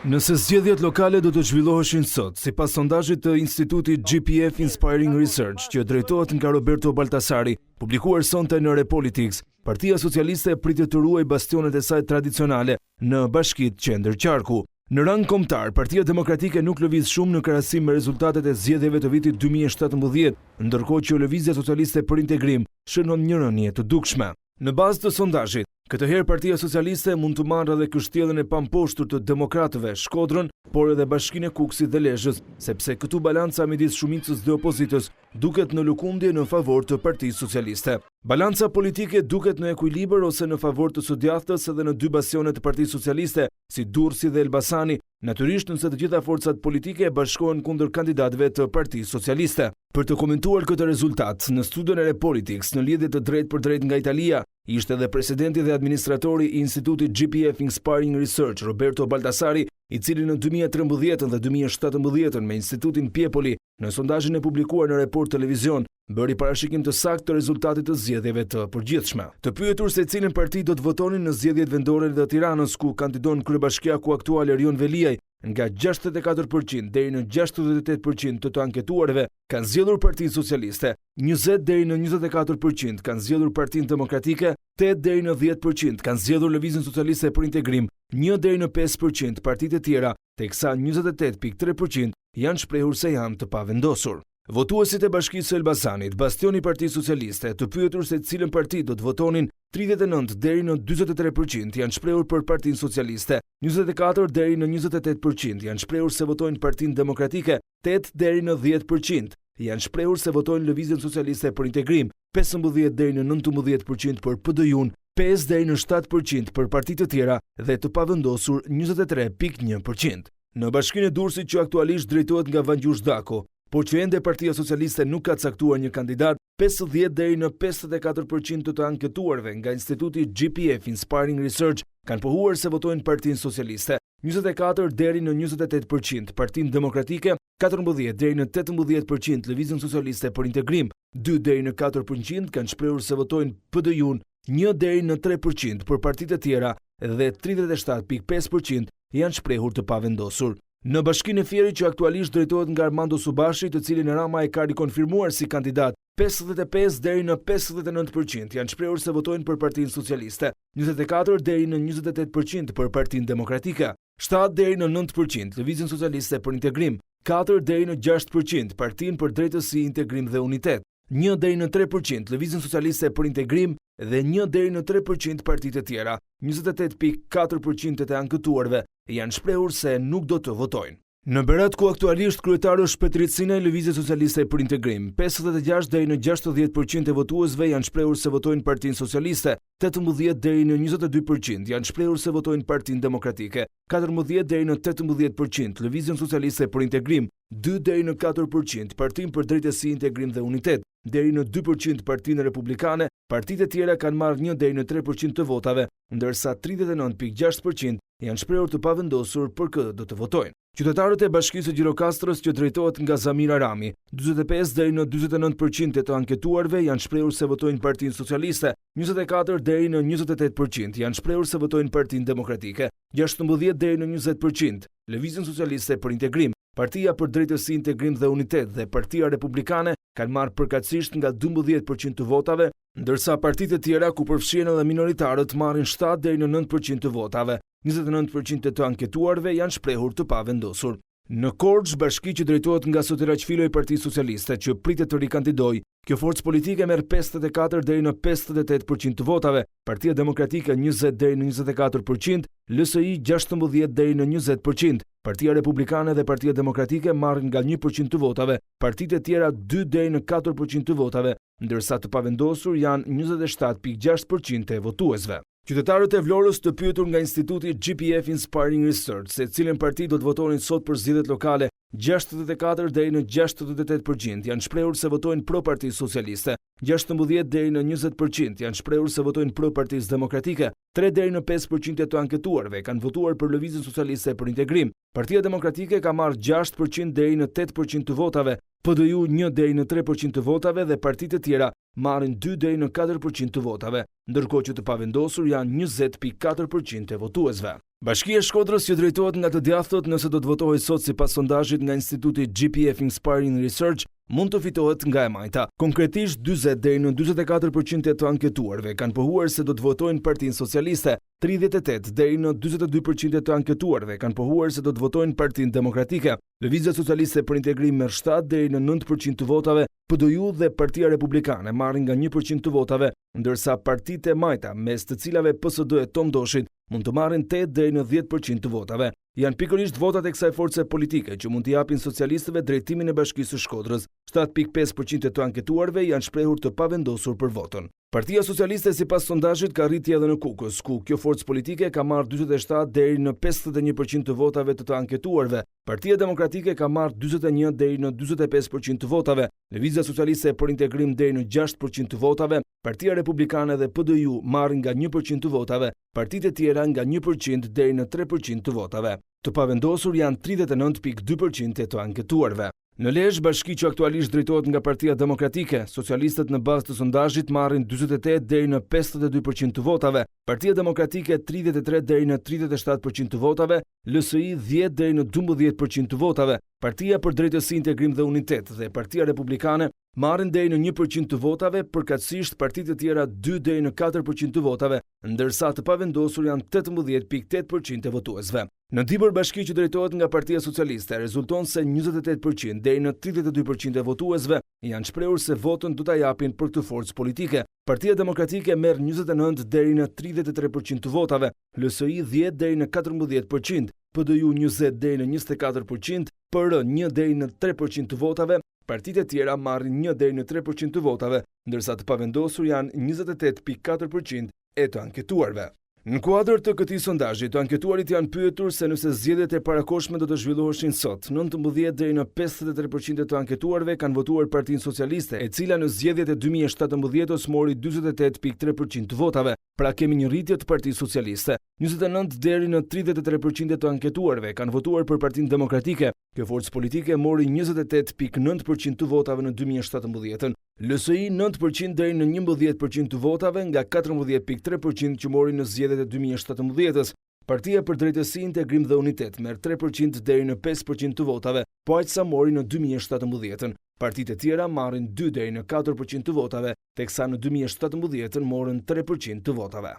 Nëse zgjedhjet lokale do të zhvilloheshin sot, sipas sondazhit të institutit GPF Inspiring Research, që drejtohet nga Roberto Baldasari, publikuar sonte në Repolitix, Partia Socialiste pritet të ruajë bastionet e saj tradicionale në Bashkitë, qendër, qarku. Në rang kombëtar, Partia Demokratike nuk lëviz shumë në krahasim me rezultatet e zgjedhjeve të vitit 2017, ndërkohë që Lëvizja Socialiste për Integrim shënon një rënje të dukshme. Në bazë të sondazhit, këtë herë Partia Socialiste mund të marrë edhe kështjellën e pamposhtur të demokratëve, Shkodrën, por edhe Bashkinë e Kukësit dhe Lezhës, sepse këtu balanca midis shumicës dhe opozitës duket në lëkundje në favor të Partisë Socialiste. Balanca politike duket në ekuilibër ose në favor të së djathtës edhe në dy bastionet të Partisë Socialiste, si Durrësi dhe Elbasani, natyrisht nëse të gjitha forcat politike bashkohen kundër kandidatëve të Partisë Socialiste. Për të komentuar këtë rezultat, në studion e Repolitix, në lidhje të drejt për drejt nga Italia, ishte edhe presidenti dhe administratori i institutit GPF Inspiring Research, Roberto Baldasari, i cili në 2013 dhe 2017 me institutin Pjepoli, në sondazhin e publikuar në Report Televizion, bëri parashikim të saktë të rezultatit të zgjedhjeve të përgjithshme. Të pyetur se cilën parti do të votonin në zgjedhjet vendore të Tiranës, ku kandidon kryebashkiaku aktual Erion Veliaj, nga 64% deri në 68% të anketuarve kanë zgjedhur Partinë Socialiste, 20 deri në 24% kanë zgjedhur Partinë Demokratike, 8 deri në 10% kanë zgjedhur Lëvizjen Socialiste për Integrim, 1 deri në 5% partitë e tjera, teksa 28.3% janë shprehur se janë të pavendosur. Votuesit e Bashkisë së Elbasanit, bastioni i Partisë Socialiste, të pyetur se cilën parti do të votonin, 39 deri në 43% janë shprehur për Partinë Socialiste, 24 deri në 28% janë shprehur se votojnë Partinë Demokratike, 8 deri në 10% janë shprehur se votojnë Lëvizjen Socialiste për Integrim, 15 deri në 19% për PD-jun, 5 deri në 7% për partitë të tjera dhe të pavendosur 23.1%. Në Bashkinë e Durrësit, që aktualisht drejtohet nga Vangjush Dako, por që ende Partia Socialiste nuk ka caktuar një kandidat, 50 deri në 54% të anketuarve nga instituti GPF Inspiring Research kanë pohuar se votojnë Partinë Socialiste, 24 deri në 28% Partinë Demokratike, 14 deri në 18% Lëvizjen Socialiste për Integrim, 2 deri në 4% kanë shprehur se votojnë PD-jun, 1 deri në 3% për partitë e tjera dhe 37.5% janë shprehur të pavendosur. Në Bashkinë e Fierit, që aktualisht drejtohet nga Armando Subashi, të cilin Rama e ka rikonfirmuar si kandidat, 55 deri në 59% janë shprehur se votojnë për Partinë Socialiste, 24 deri në 28% për Partinë Demokratike, 7 deri në 9% Lëvizjen Socialiste për Integrim, 4 deri në 6% Partinë për Drejtësi, Integrim dhe Unitet, 1 deri në 3% Lëvizjen Socialiste për Integrim dhe 1 deri në 3% partitë e tjera. 28.4% të anketuarve janë shprehur se nuk do të votojnë. Në Berat, ku aktualisht kryetari është Petritësina e Lëvizjes Socialiste për Integrim, 56 deri në 60% e votuesve janë shprehur se votojnë Partinë Socialiste, 18 deri në 22% janë shprehur se votojnë Partinë Demokratike, 14 deri në 18% Lëvizjen Socialiste për Integrim, 2 deri në 4% Partinë për Drejtësi, Integrim dhe Unitet, deri në 2% Partinë Republikane, partitë e tjera kanë marrë 1 deri në 3% të votave, ndërsa 39.6% janë shprehur të pavendosur për kë do të votojnë. Qytetarët e Bashkisë së Gjirokastrës, që drejtohet nga Zamir Arami, 45 deri në 49% të anketuarve janë shprehur se votojnë Partinë Socialiste, 24 deri në 28% janë shprehur se votojnë Partinë Demokratike, 16 deri në 20% Lëvizjen Socialiste për Integrim, Partia për Drejtësi, Integrim dhe Unitet dhe Partia Republikane kanë marrë përkatësisht nga 12% të votave, ndërsa partitë e tjera, ku përfshihen edhe minoritarët, marrin 7 deri në 9% të votave. 29% të anketuarve janë shprehur të pavendosur. Në Korçë, bashki që drejtohet nga Sotiraqfilo i Partisë Socialiste, që pritet të rikandidojë, kjo forcë politike merr 54 deri në 58% të votave, Partia Demokratike 20 deri në 24%, LSI 16 deri në 20%, Partia Republikane dhe Partia Demokratike marrin nga 1% të votave, partitë e tjera 2 deri në 4% të votave, ndërsa të pavendosur janë 27.6% e votuesve. Qytetarët e Vlorës, të pyetur nga instituti GPF Inspiring Research se cilën parti do të votonin sot për zgjedhjet lokale, 64 deri në 68% janë shprehur se votojnë pro Partisë Socialiste, 16 deri në 20% janë shprehur se votojnë pro Partisë Demokratike, 3 deri në 5% të anketuarve kanë votuar për Lëvizjen Socialiste për Integrim, Partia Demokratike ka marrë 6% deri në 8% të votave, PD-ju 1 deri në 3% të votave dhe partitë e tjera marrin 2 deri në 4% të votave, ndërkohë që të pavendosur janë 20.4% e votuesve. Bashkia e Shkodrës që drejtohet nga të djathtot nëse do të votohej sot sipas sondazhit nga instituti GPF Inspiring Research, mund të fitohet nga e majta. Konkretisht 40 deri në 44% të anketuarve kanë pohuar se do të votojnë Partinë Socialiste, 38 deri në 42% të anketuarve kanë pohuar se do të votojnë Partinë Demokratike. Lëvizja Socialiste për Integrim merr 7 deri në 9% të votave, PDU dhe Partia Republikane marrin nga 1% të votave, ndërsa partitë e majta, mes të cilave PSD e Tom Doshit, mund të marrin 8 deri në 10% të votave. Janë pikërisht votat e kësaj force politike që mund t'i japin socialistëve drejtimin e Bashkisë së Shkodrës. 7.5% të anketuarve janë shprehur të pavendosur për votën. Partia Socialiste sipas sondazhit ka rritje edhe në Kukës, ku kjo forcë politike ka marrë 47 deri në 51% të votave të anketuarve. Partia Demokratike ka marrë 41 deri në 45% të votave. Lëvizja Socialiste për Integrim deri në 6% të votave. Partia Republikane dhe PDU marrin nga 1% të votave. Partitë e tjera nga 1% deri në 3% të votave. Të pavendosur janë 39.2% të anketuarve. Në Lezhë, bashki që aktualisht drejtohet nga Partia Demokratike, socialistët në bazë të sondazhit marrin 48 deri në 52% të votave, Partia Demokratike 33 deri në 37% të votave, LSI 10 deri në 12% të votave, Partia për Drejtësi, Integrim dhe Unitet dhe Partia Republikane marrin deri në 1% të votave, përkatësisht partitë e tjera 2 deri në 4% të votave, ndërsa të pavendosur janë 18.8% e votuesve. Në Dibër, bashki që drejtohet nga Partia Socialiste rezulton se 28% deri në 32% e votuesve janë shprehur se votën do ta japin për këtë forcë politike. Partia Demokratike merr 29 deri në 33% të votave, LSI 10 deri në 14%, PDU 20 deri në 24%, PR 1 deri në 3% të votave. Partitë e tjera marrin 1 deri në 3% të votave, ndërsa të pavendosur janë 28.4% e të anketuarve. Në kuadër të këtij sondazhi, të anketuarit janë pyetur se nëse zgjedhjet e parakohshme do të zhvilloheshin sot. 19 deri në 53% të anketuarve kanë votuar Partinë Socialiste, e cila në zgjedhjet e 2017-s mori 48.3% të votave. Pra kemi një rritje të Partisë Socialiste. 29 deri në 33% të anketuarve kanë votuar për Partinë Demokratike. Kjo forcë politike mori 28.9% të votave në 2017. LSI 9% deri në 11% të votave nga 14.3% që mori në zgjedhjet e 2017-s. Partia për Drejtësi, Integrim dhe Unitet merr 3% deri në 5% të votave, po aq sa mori në 2017. Partitë e tjera marrin 2 deri në 4% të votave, teksa në 2017 morën 3% të votave.